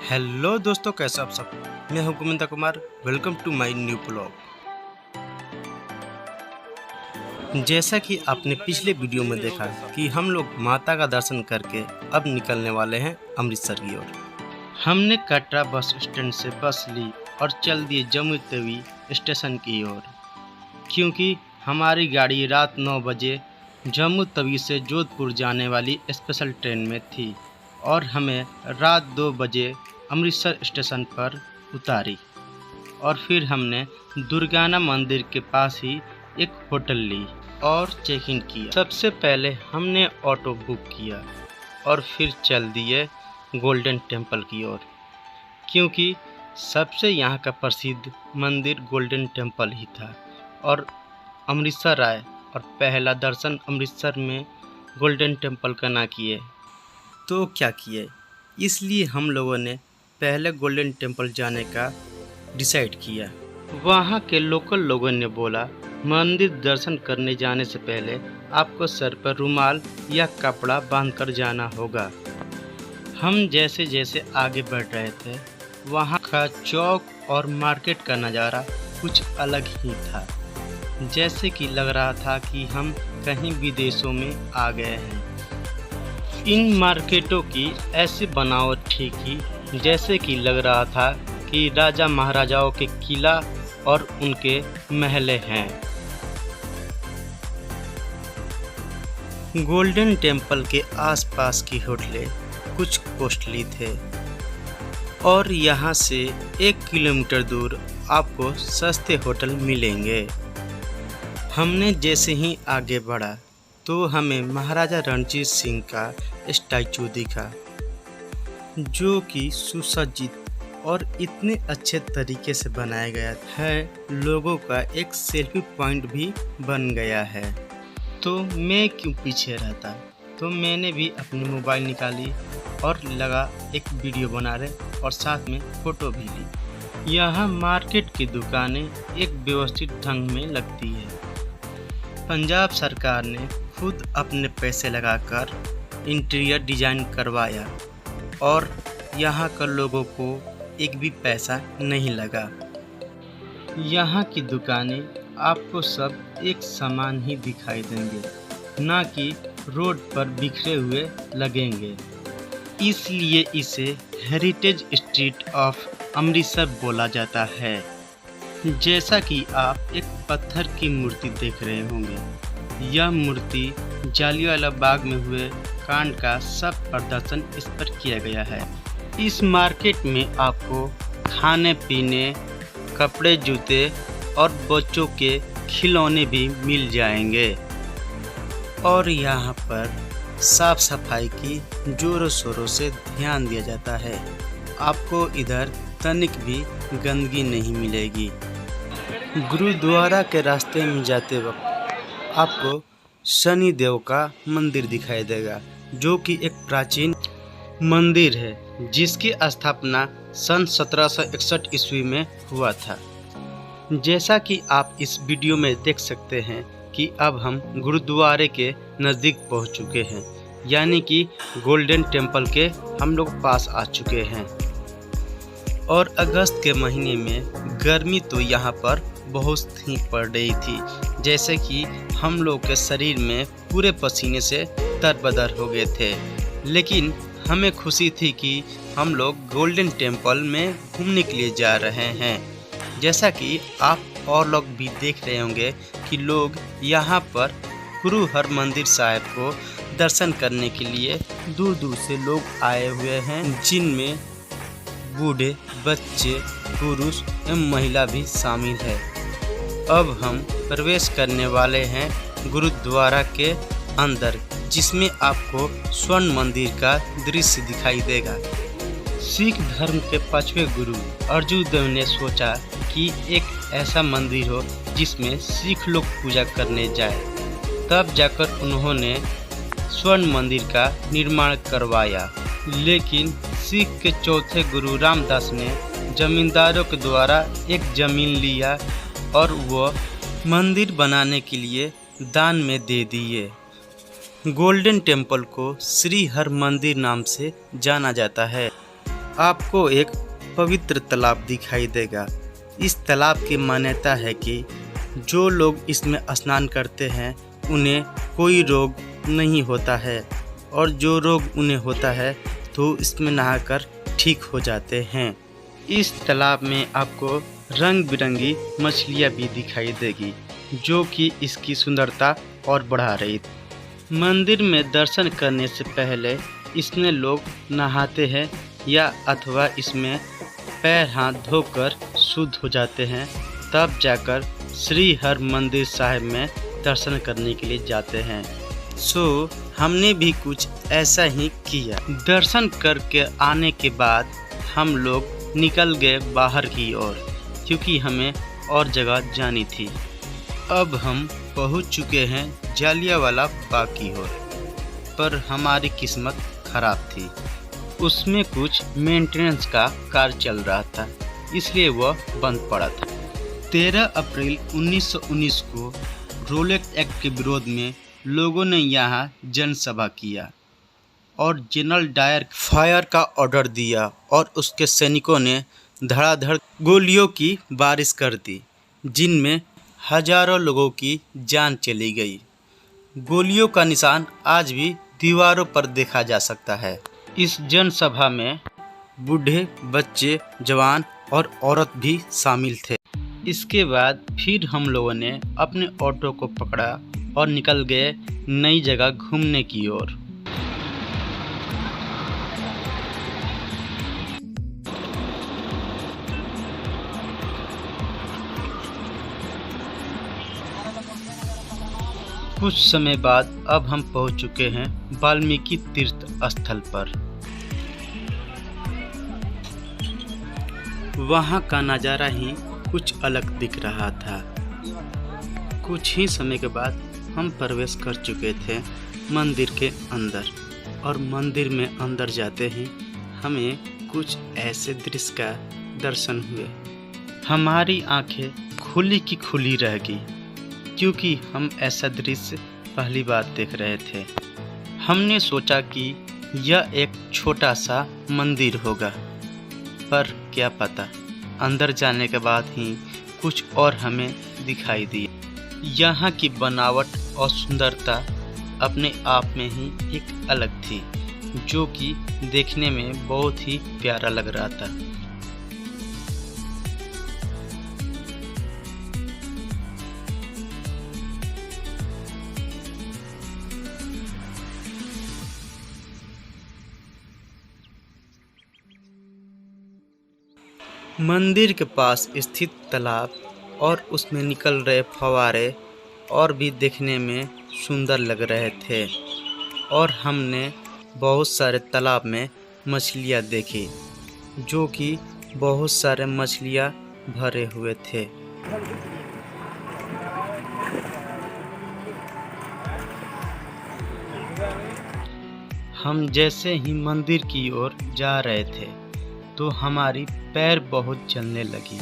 Hello दोस्तों, कैसे आप सब। मैं हूं Govinda Kumar. Welcome to my new blog. जैसा कि आपने पिछले वीडियो में देखा कि हम लोग माता का दर्शन करके अब निकलने वाले हैं अमृतसर की ओर। हमने कटरा बस स्टैंड से बस ली और चल दिए जम्मू तवी स्टेशन की ओर, क्योंकि हमारी गाड़ी रात 9 बजे जम्मू तवी से जोधपुर जाने वाली स्पेशल ट्रेन में थी और हमें रात 2 बजे अमृतसर स्टेशन पर उतारी और फिर हमने दुर्गाना मंदिर के पास ही एक होटल ली और चेक इन किया। सबसे पहले हमने ऑटो बुक किया और फिर चल दिए गोल्डन टेम्पल की ओर, क्योंकि सबसे यहाँ का प्रसिद्ध मंदिर गोल्डन टेम्पल ही था और अमृतसर आए और पहला दर्शन अमृतसर में गोल्डन टेम्पल का ना किए तो क्या किए। इसलिए हम लोगों ने पहले गोल्डन टेम्पल जाने का डिसाइड किया। वहाँ के लोकल लोगों ने बोला मंदिर दर्शन करने जाने से पहले आपको सर पर रुमाल या कपड़ा बांधकर जाना होगा। हम जैसे जैसे आगे बढ़ रहे थे वहाँ का चौक और मार्केट का नज़ारा कुछ अलग ही था, जैसे कि लग रहा था कि हम कहीं विदेशों में आ गए हैं। इन मार्केटों की ऐसी बनावट थी कि जैसे कि लग रहा था कि राजा महाराजाओं के किला और उनके महल हैं। गोल्डन टेम्पल के आसपास की होटलें कुछ कॉस्टली थे और यहाँ से 1 किलोमीटर दूर आपको सस्ते होटल मिलेंगे। हमने जैसे ही आगे बढ़ा तो हमें महाराजा रणजीत सिंह का स्टैचू दिखा, जो कि सुसज्जित और इतने अच्छे तरीके से बनाया गया है, लोगों का एक सेल्फी पॉइंट भी बन गया है। तो मैं क्यों पीछे रहता, तो मैंने भी अपनी मोबाइल निकाली और लगा एक वीडियो बना रहे और साथ में फ़ोटो भी ली। यहाँ मार्केट की दुकानें एक व्यवस्थित ढंग में लगती है। पंजाब सरकार ने खुद अपने पैसे लगाकर इंटीरियर डिज़ाइन करवाया और यहाँ कर लोगों को एक भी पैसा नहीं लगा। यहाँ की दुकानें आपको सब एक समान ही दिखाई देंगे, ना कि रोड पर बिखरे हुए लगेंगे। इसलिए इसे हेरिटेज स्ट्रीट ऑफ अमृतसर बोला जाता है। जैसा कि आप एक पत्थर की मूर्ति देख रहे होंगे, यह मूर्ति जालियांवाला बाग में हुए कांड का सब प्रदर्शन इस पर किया गया है। इस मार्केट में आपको खाने पीने, कपड़े, जूते और बच्चों के खिलौने भी मिल जाएंगे और यहाँ पर साफ सफाई की जोरों शोरों से ध्यान दिया जाता है। आपको इधर तनिक भी गंदगी नहीं मिलेगी। गुरुद्वारा के रास्ते में जाते वक्त आपको शनि देव का मंदिर दिखाई देगा, जो कि एक प्राचीन मंदिर है जिसकी स्थापना सन 1761 ईस्वी में हुआ था। जैसा कि आप इस वीडियो में देख सकते हैं कि अब हम गुरुद्वारे के नज़दीक पहुंच चुके हैं, यानी कि गोल्डन टेम्पल के हम लोग पास आ चुके हैं। और अगस्त के महीने में गर्मी तो यहाँ पर बहुत ही पड़ रही थी, जैसे कि हम लोग के शरीर में पूरे पसीने से तरबदर हो गए थे। लेकिन हमें खुशी थी कि हम लोग गोल्डन टेम्पल में घूमने के लिए जा रहे हैं। जैसा कि आप और लोग भी देख रहे होंगे कि लोग यहाँ पर गुरु हरमंदिर साहिब को दर्शन करने के लिए दूर दूर से लोग आए हुए हैं, जिनमें बूढ़े, बच्चे, पुरुष एवं महिला भी शामिल है। अब हम प्रवेश करने वाले हैं गुरुद्वारा के अंदर, जिसमें आपको स्वर्ण मंदिर का दृश्य दिखाई देगा। सिख धर्म के 5वें गुरु अर्जुन देव ने सोचा कि एक ऐसा मंदिर हो जिसमें सिख लोग पूजा करने जाए, तब जाकर उन्होंने स्वर्ण मंदिर का निर्माण करवाया। लेकिन सिख के चौथे गुरु रामदास ने जमींदारों के द्वारा एक जमीन लिया और वह मंदिर बनाने के लिए दान में दे दिए। गोल्डन टेम्पल को श्री हर मंदिर नाम से जाना जाता है। आपको एक पवित्र तालाब दिखाई देगा। इस तालाब की मान्यता है कि जो लोग इसमें स्नान करते हैं उन्हें कोई रोग नहीं होता है, और जो रोग उन्हें होता है तो इसमें नहाकर ठीक हो जाते हैं। इस तालाब में आपको रंग बिरंगी मछलियाँ भी दिखाई देगी, जो कि इसकी सुंदरता और बढ़ा रही। मंदिर में दर्शन करने से पहले इसमें लोग नहाते हैं या अथवा इसमें पैर हाथ धोकर शुद्ध हो जाते हैं, तब जाकर श्री हर मंदिर साहिब में दर्शन करने के लिए जाते हैं। हमने भी कुछ ऐसा ही किया। दर्शन करके आने के बाद हम लोग निकल गए बाहर की ओर, क्योंकि हमें और जगह जानी थी। अब हम पहुंच चुके हैं जालियांवाला बाग की ओर, पर हमारी किस्मत खराब थी। उसमें कुछ मेंटेनेंस का कार्य चल रहा था, इसलिए वह बंद पड़ा था। 13 अप्रैल 1919 को रोलेट एक्ट के विरोध में लोगों ने यहाँ जनसभा किया और जनरल डायर फायर का ऑर्डर दिया, और उसके सैनिकों ने धड़ाधड़ गोलियों की बारिश कर दी, जिनमें हजारों लोगों की जान चली गई। गोलियों का निशान आज भी दीवारों पर देखा जा सकता है। इस जनसभा में बूढ़े, बच्चे, जवान और औरत भी शामिल थे। इसके बाद फिर हम लोगों ने अपने ऑटो को पकड़ा और निकल गए नई जगह घूमने की ओर। कुछ समय बाद अब हम पहुंच चुके हैं वाल्मीकि तीर्थ स्थल पर। वहां का नज़ारा ही कुछ अलग दिख रहा था। कुछ ही समय के बाद हम प्रवेश कर चुके थे मंदिर के अंदर, और मंदिर में अंदर जाते ही हमें कुछ ऐसे दृश्य का दर्शन हुए। हमारी आंखें खुली की खुली रह गई, क्योंकि हम ऐसा दृश्य पहली बार देख रहे थे। हमने सोचा कि यह एक छोटा सा मंदिर होगा, पर क्या पता अंदर जाने के बाद ही कुछ और हमें दिखाई दिया। यहाँ की बनावट और सुंदरता अपने आप में ही एक अलग थी, जो कि देखने में बहुत ही प्यारा लग रहा था। मंदिर के पास स्थित तालाब और उसमें निकल रहे फव्वारे और भी देखने में सुंदर लग रहे थे, और हमने बहुत सारे तालाब में मछलियाँ देखी, जो कि बहुत सारे मछलियाँ भरे हुए थे। हम जैसे ही मंदिर की ओर जा रहे थे तो हमारी पैर बहुत जलने लगी,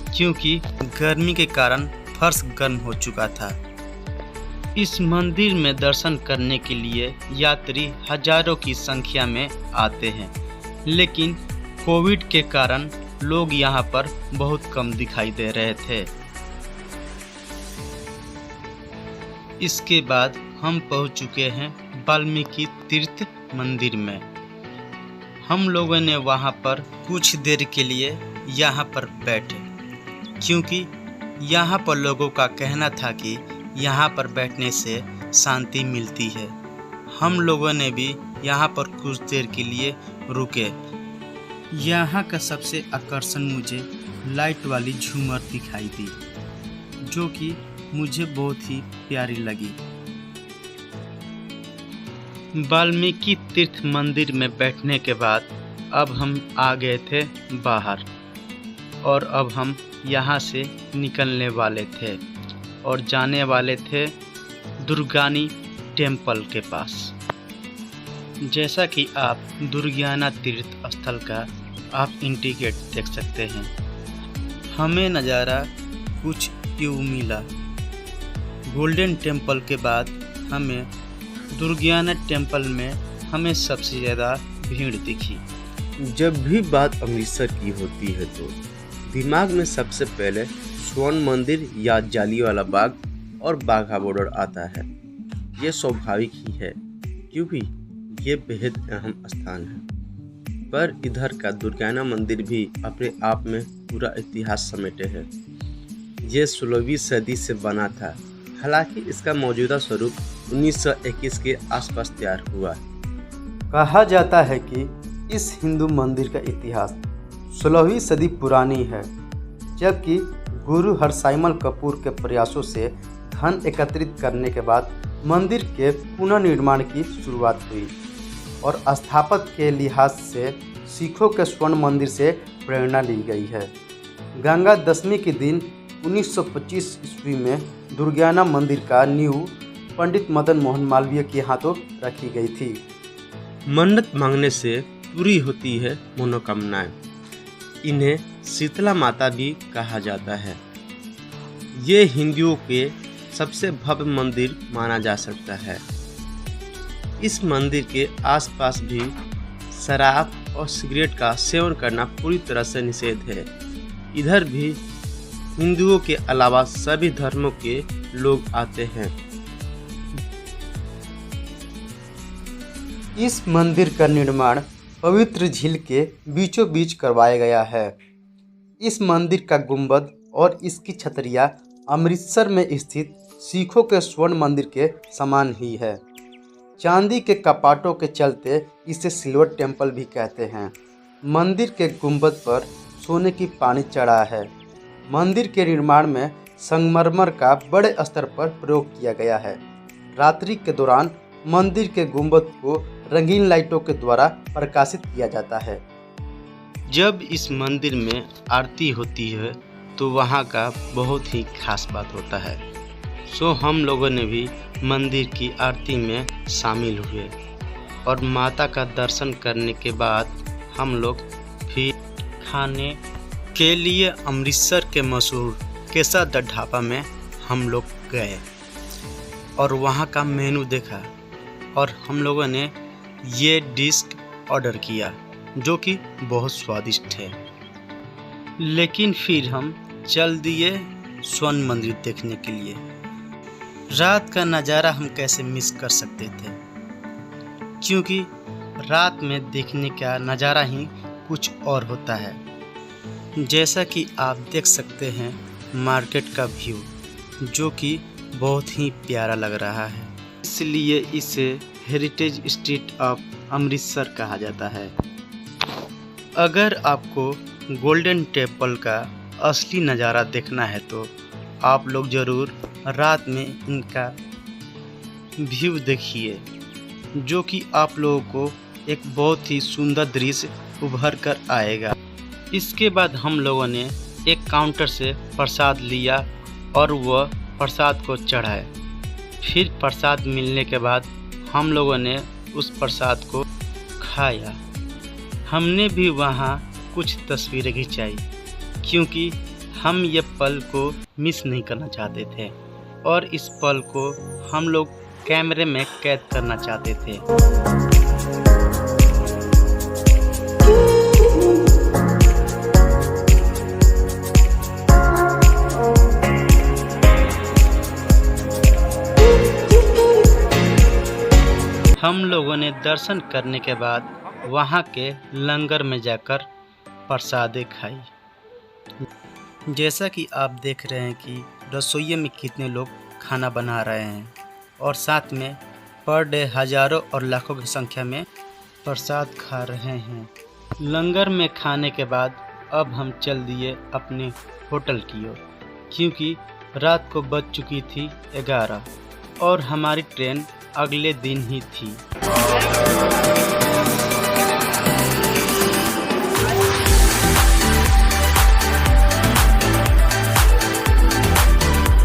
क्योंकि गर्मी के कारण फर्श गर्म हो चुका था। इस मंदिर में दर्शन करने के लिए यात्री हजारों की संख्या में आते हैं, लेकिन कोविड के कारण लोग यहाँ पर बहुत कम दिखाई दे रहे थे। इसके बाद हम पहुँच चुके हैं वाल्मीकि तीर्थ मंदिर में। हम लोगों ने वहाँ पर कुछ देर के लिए यहाँ पर बैठे, क्योंकि यहाँ पर लोगों का कहना था कि यहाँ पर बैठने से शांति मिलती है। हम लोगों ने भी यहाँ पर कुछ देर के लिए रुके। यहाँ का सबसे आकर्षण मुझे लाइट वाली झूमर दिखाई दी, जो कि मुझे बहुत ही प्यारी लगी। वाल्मीकि तीर्थ मंदिर में बैठने के बाद अब हम आ गए थे बाहर, और अब हम यहाँ से निकलने वाले थे और जाने वाले थे दुर्गानी टेम्पल के पास। जैसा कि आप दुर्गाना तीर्थ स्थल का आप इंडिकेट देख सकते हैं। हमें नज़ारा कुछ यूँ मिला। गोल्डन टेम्पल के बाद हमें दुर्गाना टेम्पल में हमें सबसे ज़्यादा भीड़ दिखी, जब भी बात अमृतसर की होती है तो दिमाग में सबसे पहले स्वर्ण मंदिर या जालियांवाला बाग और बाघा बॉर्डर आता है। ये स्वाभाविक ही है क्योंकि ये बेहद अहम स्थान है। पर इधर का दुर्गाना मंदिर भी अपने आप में पूरा इतिहास समेटे है। ये 16वीं सदी से बना था, हालांकि इसका मौजूदा स्वरूप 1921 के आसपास तैयार हुआ। कहा जाता है कि इस हिंदू मंदिर का इतिहास 16वीं सदी पुरानी है, जबकि गुरु हरसाइमल कपूर के प्रयासों से धन एकत्रित करने के बाद मंदिर के पुनर्निर्माण की शुरुआत हुई और स्थापत्य के लिहाज से सिखों के स्वर्ण मंदिर से प्रेरणा ली गई है। गंगा दशमी के दिन 1925 ईस्वी में दुर्गाना मंदिर का नींव पंडित मदन मोहन मालवीय के हाथों रखी गई थी। मन्नत मांगने से पूरी होती है मनोकामनाएं। इन्हें शीतला माता भी कहा जाता है। ये हिंदुओं के सबसे भव्य मंदिर माना जा सकता है। इस मंदिर के आसपास भी शराब और सिगरेट का सेवन करना पूरी तरह से निषेध है। इधर भी हिंदुओं के अलावा सभी धर्मों के लोग आते हैं। इस मंदिर का निर्माण पवित्र झील के बीचों बीच करवाया गया है। इस मंदिर का गुंबद और इसकी छतरियाँ अमृतसर में स्थित सिखों के स्वर्ण मंदिर के समान ही है। चांदी के कपाटों के चलते इसे सिल्वर टेम्पल भी कहते हैं। मंदिर के गुंबद पर सोने की पानी चढ़ा है। मंदिर के निर्माण में संगमरमर का बड़े स्तर पर प्रयोग किया गया है। रात्रि के दौरान मंदिर के गुंबद को रंगीन लाइटों के द्वारा प्रकाशित किया जाता है। जब इस मंदिर में आरती होती है तो वहाँ का बहुत ही खास बात होता है। सो हम लोगों ने भी मंदिर की आरती में शामिल हुए और माता का दर्शन करने के बाद हम लोग फिर खाने के लिए अमृतसर के मशहूर केसर द ढाबा में हम लोग गए और वहाँ का मेनू देखा और हम लोगों ने ये डिश ऑर्डर किया जो कि बहुत स्वादिष्ट है। लेकिन फिर हम चल दिए स्वर्ण मंदिर देखने के लिए। रात का नज़ारा हम कैसे मिस कर सकते थे, क्योंकि रात में देखने का नज़ारा ही कुछ और होता है। जैसा कि आप देख सकते हैं मार्केट का व्यू, जो कि बहुत ही प्यारा लग रहा है, इसलिए इसे हेरिटेज स्ट्रीट ऑफ अमृतसर कहा जाता है। अगर आपको गोल्डन टेम्पल का असली नज़ारा देखना है तो आप लोग ज़रूर रात में इनका व्यू देखिए, जो कि आप लोगों को एक बहुत ही सुंदर दृश्य उभर कर आएगा। इसके बाद हम लोगों ने एक काउंटर से प्रसाद लिया और वह प्रसाद को चढ़ाए। फिर प्रसाद मिलने के बाद हम लोगों ने उस प्रसाद को खाया। हमने भी वहाँ कुछ तस्वीरें खिंचाई, क्योंकि हम ये पल को मिस नहीं करना चाहते थे और इस पल को हम लोग कैमरे में कैद करना चाहते थे। हम लोगों ने दर्शन करने के बाद वहाँ के लंगर में जाकर प्रसादें खाई। जैसा कि आप देख रहे हैं कि रसोइये में कितने लोग खाना बना रहे हैं और साथ में पर डे हज़ारों और लाखों की संख्या में प्रसाद खा रहे हैं। लंगर में खाने के बाद अब हम चल दिए अपने होटल की ओर, क्योंकि रात को बज चुकी थी 11 और हमारी ट्रेन अगले दिन ही थी।